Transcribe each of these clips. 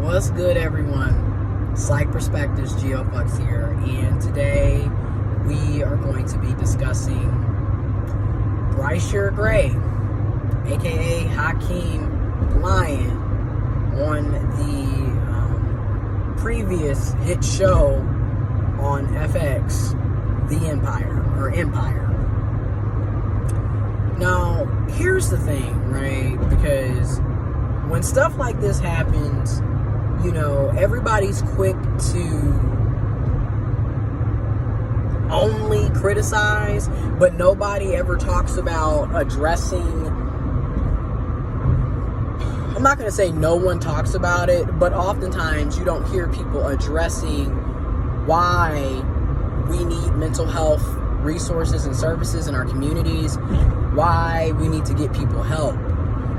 What's good, everyone? Psych Perspectives, giofvcks here, and today we are going to be discussing Bryshere Gray, aka Hakeem Lyon, on the previous hit show on FX, The Empire. Now, here's the thing, right? Because when stuff like this happens, you know, everybody's quick to only criticize, but nobody ever talks about addressing. I'm not going to say no one talks about it, but oftentimes you don't hear people addressing why we need mental health resources and services in our communities, why we need to get people help,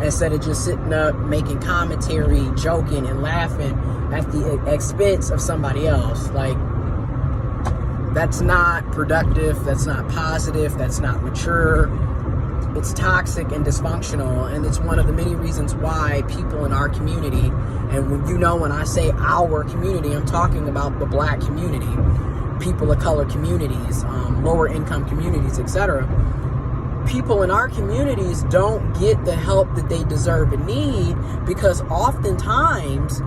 instead of just sitting up making commentary, joking and laughing at the expense of somebody else. Like, that's not productive, that's not positive, that's not mature. It's toxic and dysfunctional, and it's one of the many reasons why people in our community, and when I say our community, I'm talking about the Black community, people of color communities, lower income communities, etc. People in our communities don't get the help that they deserve and need, because oftentimes,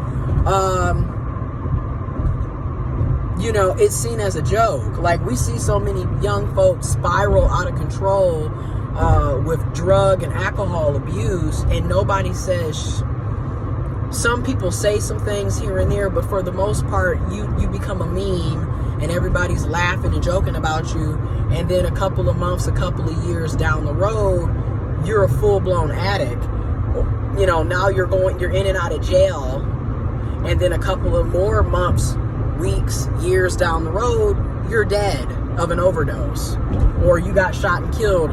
it's seen as a joke. Like, we see so many young folks spiral out of control with drug and alcohol abuse, and nobody says. Some people say some things here and there, but for the most part, you become a meme, and everybody's laughing and joking about you, and then a couple of months, a couple of years down the road, you're a full-blown addict. Now you're in and out of jail, and then a couple of more months, weeks, years down the road, you're dead of an overdose, or you got shot and killed,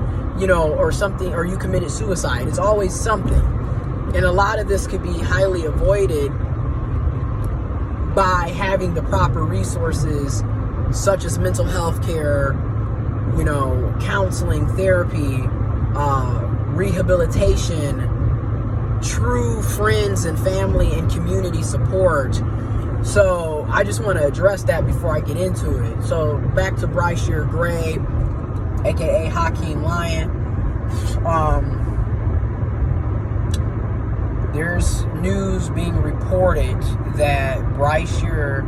or something, or you committed suicide. It's always something. And a lot of this could be highly avoided by having the proper resources, such as mental health care, counseling, therapy, rehabilitation, true friends and family and community support. So I just want to address that before I get into it. So back to Bryshere Gray, aka Hakeem Lyon. There's news being reported that Bryshere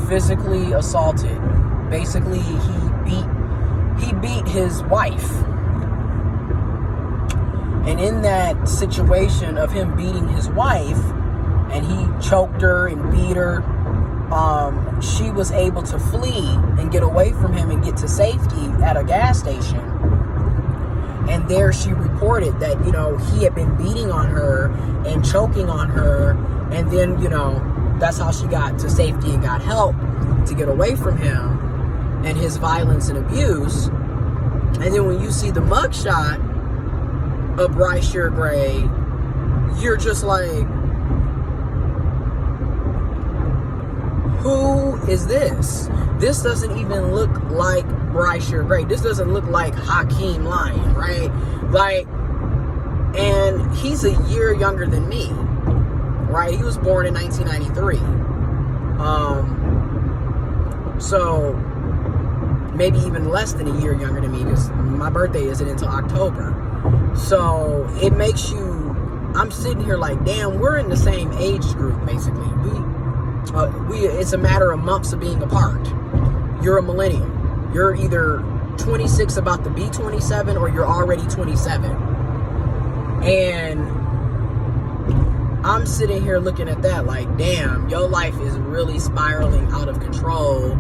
physically assaulted. Basically, he beat his wife. And in that situation of him beating his wife, and he choked her and beat her, she was able to flee and get away from him and get to safety at a gas station. And there she reported that, he had been beating on her and choking on her. And then, that's how she got to safety and got help to get away from him and his violence and abuse. And then when you see the mugshot of Bryshere Gray, you're just like, who is this? This doesn't even look like Bryshere Gray. This doesn't look like Hakeem Lyon, right? And he's a year younger than me, right? He was born in 1993. So maybe even less than a year younger than me, because my birthday isn't until October. So it makes you, I'm sitting here like, damn, we're in the same age group, basically. It's a matter of months of being apart. You're a millennial. You're either 26 about to be 27, or you're already 27. And I'm sitting here looking at that like, damn, your life is really spiraling out of control,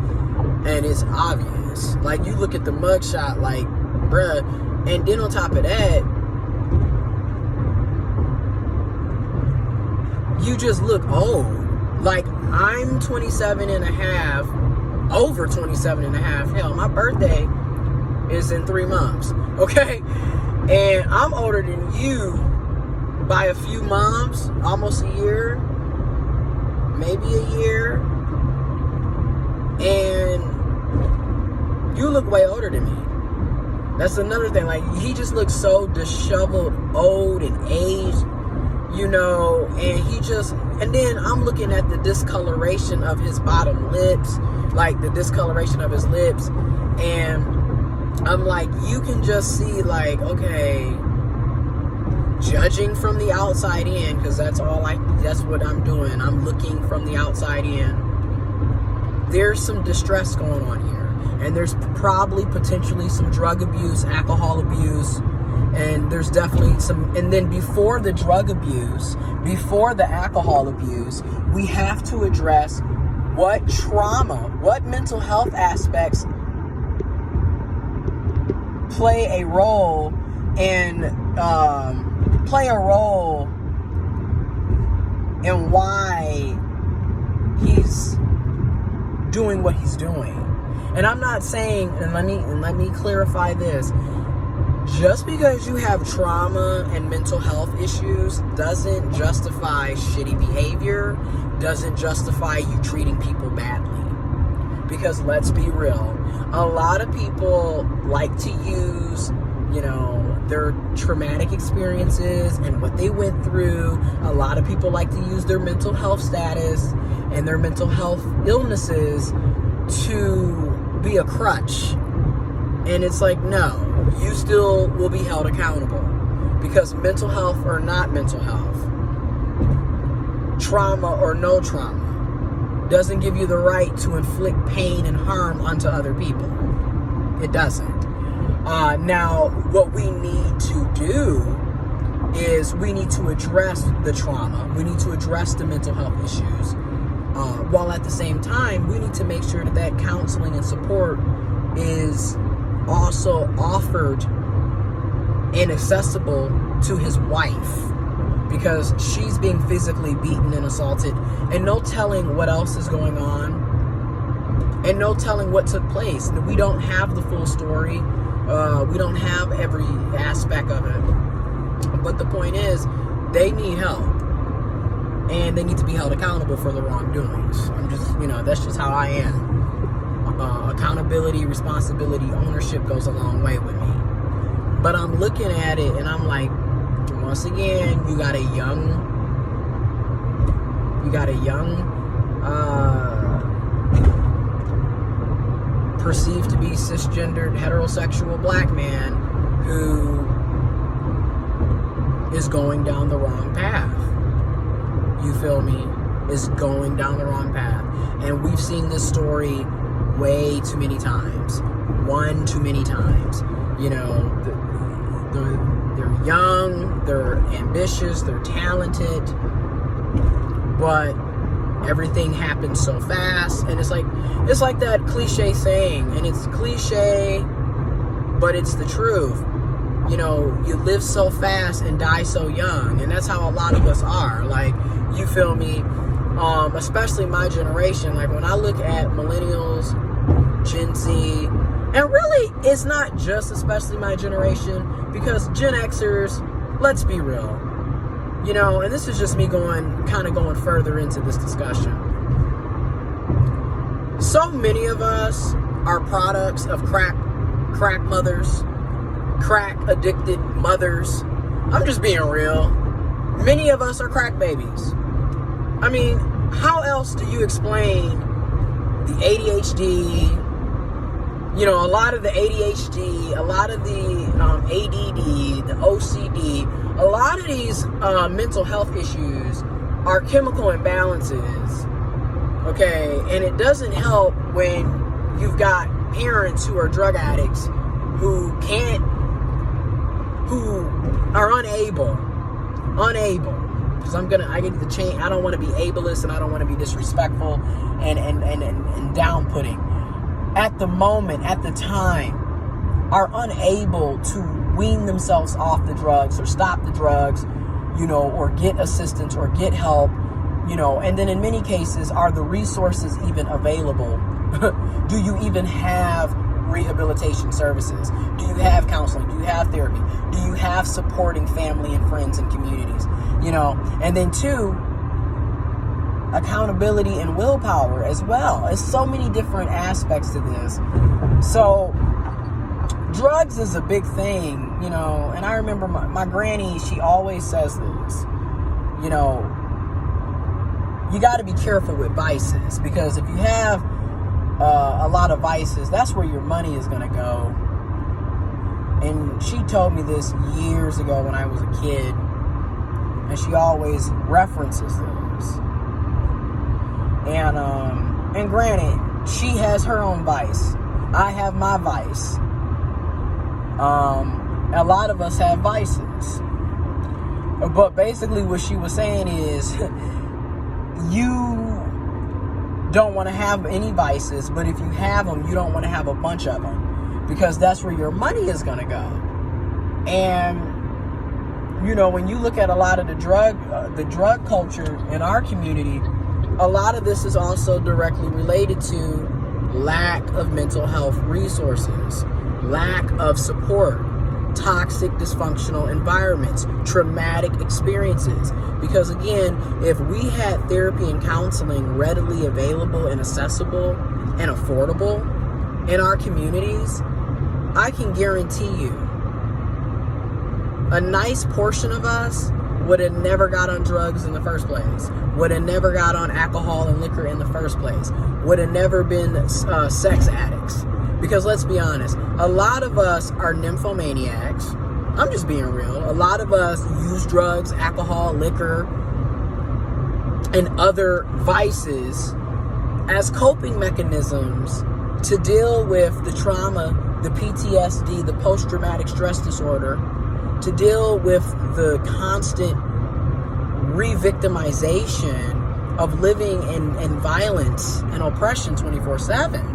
and it's obvious. Like, you look at the mugshot like, bruh, and then on top of that, you just look old. Like, I'm 27 and a half, over 27 and a half. Hell, my birthday is in 3 months, okay? And I'm older than you by a few months, almost a year, maybe a year. And you look way older than me. That's another thing. Like, he just looks so disheveled, old, and aged. and then I'm looking at the discoloration of his bottom lips, like the discoloration of his lips, and I'm like, you can just see, like, okay, judging from the outside in, because that's what I'm doing. I'm looking from the outside in. There's some distress going on here, and there's probably potentially some drug abuse, alcohol abuse, and there's definitely some. And then before the drug abuse, before the alcohol abuse, we have to address what trauma, what mental health aspects play a role in why he's doing what he's doing. And I'm not saying, and let me clarify this, just because you have trauma and mental health issues doesn't justify shitty behavior, doesn't justify you treating people badly. Because let's be real, a lot of people like to use, their traumatic experiences and what they went through. A lot of people like to use their mental health status and their mental health illnesses to be a crutch. And it's like, no, you still will be held accountable, because mental health or not mental health, trauma or no trauma, doesn't give you the right to inflict pain and harm onto other people. It doesn't. Now, what we need to do is we need to address the trauma. We need to address the mental health issues. While at the same time, we need to make sure that counseling and support is also offered and accessible to his wife, because she's being physically beaten and assaulted, and no telling what else is going on, and no telling what took place. We don't have the full story. We don't have every aspect of it. But the point is, they need help, and they need to be held accountable for the wrongdoings. That's just how I am. Accountability, responsibility, ownership goes a long way with me. But I'm looking at it and I'm like, once again, you got a young perceived to be cisgendered heterosexual black man who is going down the wrong path. You feel me? Is going down the wrong path. And we've seen this story way too many times. One too many times. They're young, they're ambitious, they're talented, but everything happens so fast. And it's like that cliche saying, and it's cliche, but it's the truth. You live so fast and die so young, and that's how a lot of us are. Like, you feel me? Especially my generation. Like, when I look at millennials, Gen Z, and really, it's not just especially my generation, because Gen Xers, let's be real, and this is just me going further into this discussion. So many of us are products of crack mothers, crack addicted mothers. I'm just being real. Many of us are crack babies. I mean, how else do you explain the ADHD? A lot of the ADHD, a lot of the ADD, the OCD, a lot of these mental health issues are chemical imbalances, okay? And it doesn't help when you've got parents who are drug addicts who are unable, because I get the change. I don't want to be ableist, and I don't want to be disrespectful and down-putting. At the moment, at the time, are unable to wean themselves off the drugs or stop the drugs, or get assistance or get help, and then in many cases, are the resources even available? Do you even have rehabilitation services? Do you have counseling? Do you have therapy? Do you have supporting family and friends and communities? And then two, accountability and willpower as well. There's so many different aspects to this. So drugs is a big thing, and I remember my granny, she always says this. you know, you got to be careful with vices, because if you have a lot of vices, that's where your money is going to go. And she told me this years ago when I was a kid, and she always references this. And granted, she has her own vice. I have my vice. A lot of us have vices. But basically what she was saying is, you don't want to have any vices, but if you have them, you don't want to have a bunch of them, because that's where your money is going to go. And, you know, when you look at a lot of the drug culture in our community, a lot of this is also directly related to lack of mental health resources, lack of support, toxic, dysfunctional environments, traumatic experiences. Because again, if we had therapy and counseling readily available and accessible and affordable in our communities, I can guarantee you a nice portion of us would have never got on drugs in the first place, would have never got on alcohol and liquor in the first place, would have never been sex addicts. Because let's be honest, a lot of us are nymphomaniacs. I'm just being real. A lot of us use drugs, alcohol, liquor, and other vices as coping mechanisms to deal with the trauma, the PTSD, the post-traumatic stress disorder, to deal with the constant re-victimization of living in violence and oppression 24/7.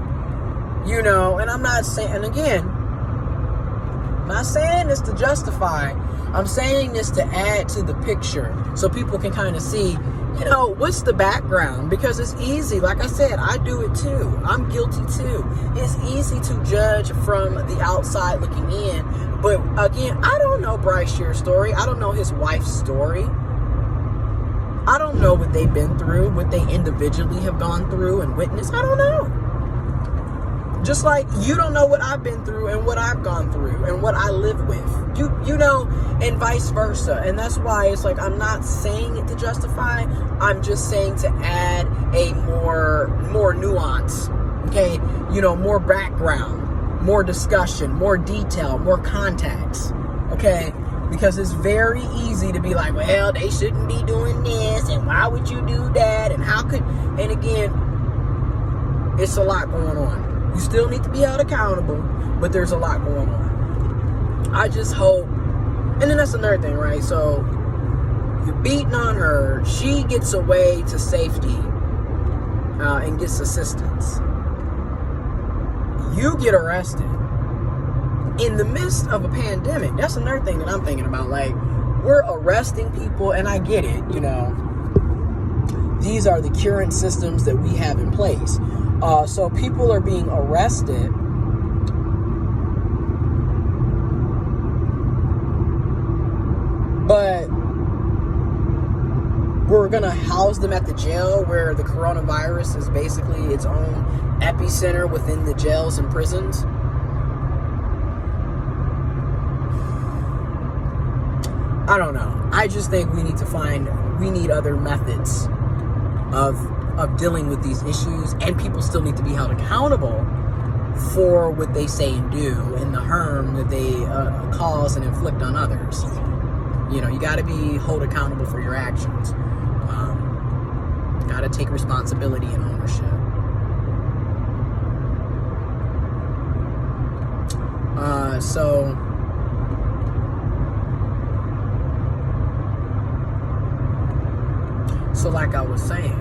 You know, and I'm not saying, and again, I'm not saying this to justify, I'm saying this to add to the picture so people can kind of see, you know, what's the background? Because it's easy, like I said, I do it too. I'm guilty too. It's easy to judge from the outside looking in. But again, I don't know Bryshere's story. I don't know his wife's story. I don't know what they've been through, what they individually have gone through and witnessed. I don't know. Just like you don't know what I've been through and what I've gone through and what I live with. You know, and vice versa. And that's why it's like, I'm not saying it to justify. I'm just saying to add a more nuance. Okay? You know, more background, more discussion, more detail, more context. Okay? Because it's very easy to be like, well, they shouldn't be doing this, and why would you do that, and how could, and again, it's a lot going on. You still need to be held accountable, but there's a lot going on. I just hope, and then that's another thing, right? So, you're beating on her, she gets away to safety, and gets assistance. You get arrested in the midst of a pandemic. That's another thing that I'm thinking about. Like, we're arresting people, and I get it, you know. These are the current systems that we have in place. So people are being arrested, but we're going to house them at the jail where the coronavirus is basically its own epicenter within the jails and prisons. I don't know. I just think we need other methods of dealing with these issues, and people still need to be held accountable for what they say and do and the harm that they cause and inflict on others. You know, you got to be held accountable for your actions. Got to take responsibility and ownership. So like I was saying,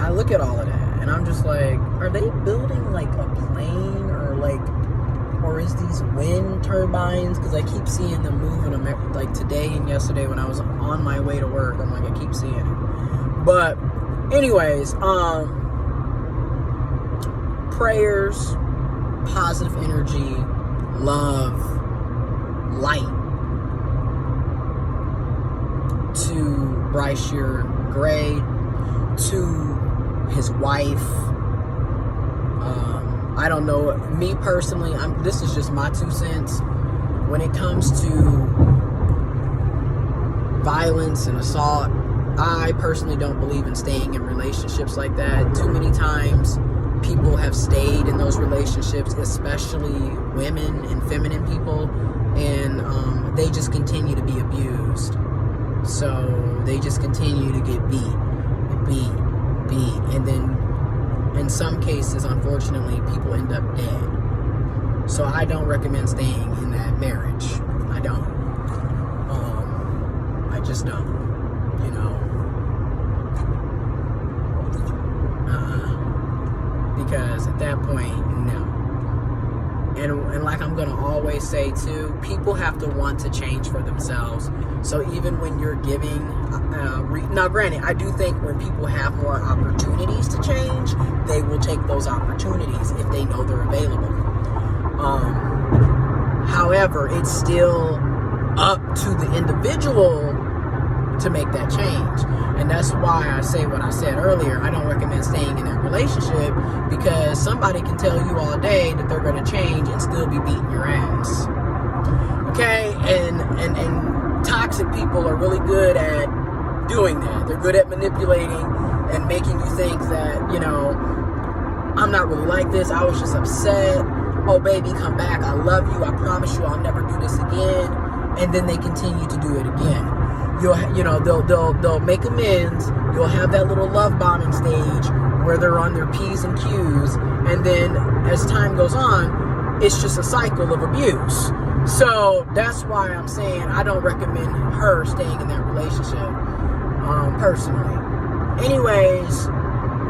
I look at all of that and I'm just like, are they building like a plane or is these wind turbines? Because I keep seeing them moving them like today and yesterday when I was on my way to work. I'm like, I keep seeing it. But anyways, prayers, positive energy, love, light to Bryshere Gray, to his wife. I don't know, me personally, this is just my 2 cents. when it comes to violence and assault, I personally don't believe in staying in relationships like that. Too many times people have stayed in those relationships, especially women and feminine people, and they just continue to be abused. So they just continue to get beat, and then in some cases, unfortunately, people end up dead. So I don't recommend staying in that marriage. I don't. I just don't. You know. Because at that point, no. And like I'm gonna always say too, people have to want to change for themselves. So even when you're giving, now granted, I do think when people have more opportunities to change, they will take those opportunities if they know they're available. However, it's still up to the individual to make that change. And that's why I say what I said earlier. I don't recommend staying in that relationship, because somebody can tell you all day that they're going to change and still be beating your ass. Okay? And toxic people are really good at doing that. They're good at manipulating and making you think that, you know, I'm not really like this. I was just upset. Oh, baby, come back. I love you. I promise you I'll never do this again. And then they continue to do it again. They'll make amends. You'll have that little love bombing stage where they're on their P's and Q's, and then as time goes on, it's just a cycle of abuse. So that's why I'm saying I don't recommend her staying in that relationship, personally. Anyways,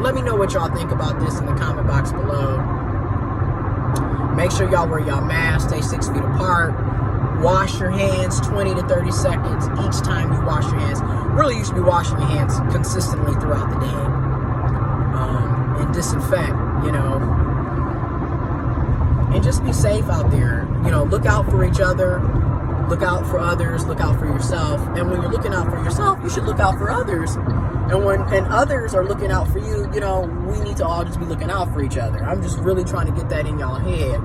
let me know what y'all think about this in the comment box below. Make sure y'all wear y'all masks, stay 6 feet apart. Wash your hands 20 to 30 seconds each time you wash your hands. Really, you should be washing your hands consistently throughout the day. And disinfect, you know. And just be safe out there. You know, look out for each other. Look out for others. Look out for yourself. And when you're looking out for yourself, you should look out for others. And when others are looking out for you, you know, we need to all just be looking out for each other. I'm just really trying to get that in y'all head.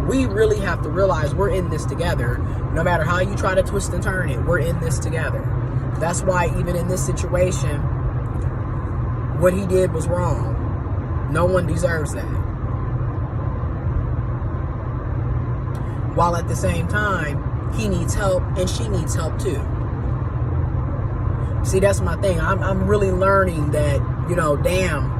We really have to realize we're in this together. No matter how you try to twist and turn it, we're in this together. That's why even in this situation, what he did was wrong. No one deserves that. While at the same time, he needs help and she needs help too. See, that's my thing. I'm really learning that, you know, damn,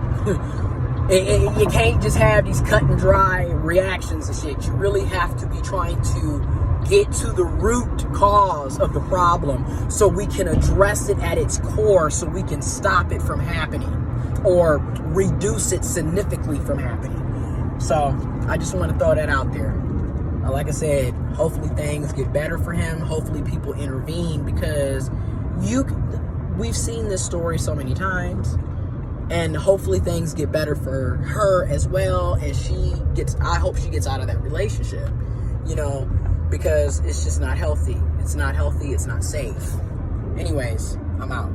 you can't just have these cut and dry reactions and shit. You really have to be trying to get to the root cause of the problem so we can address it at its core, so we can stop it from happening or reduce it significantly from happening. So I just want to throw that out there. Like I said, hopefully things get better for him. Hopefully people intervene, because we've seen this story so many times. And hopefully things get better for her as well, and I hope she gets out of that relationship, you know, because it's just not healthy. It's not healthy. It's not safe. Anyways, I'm out.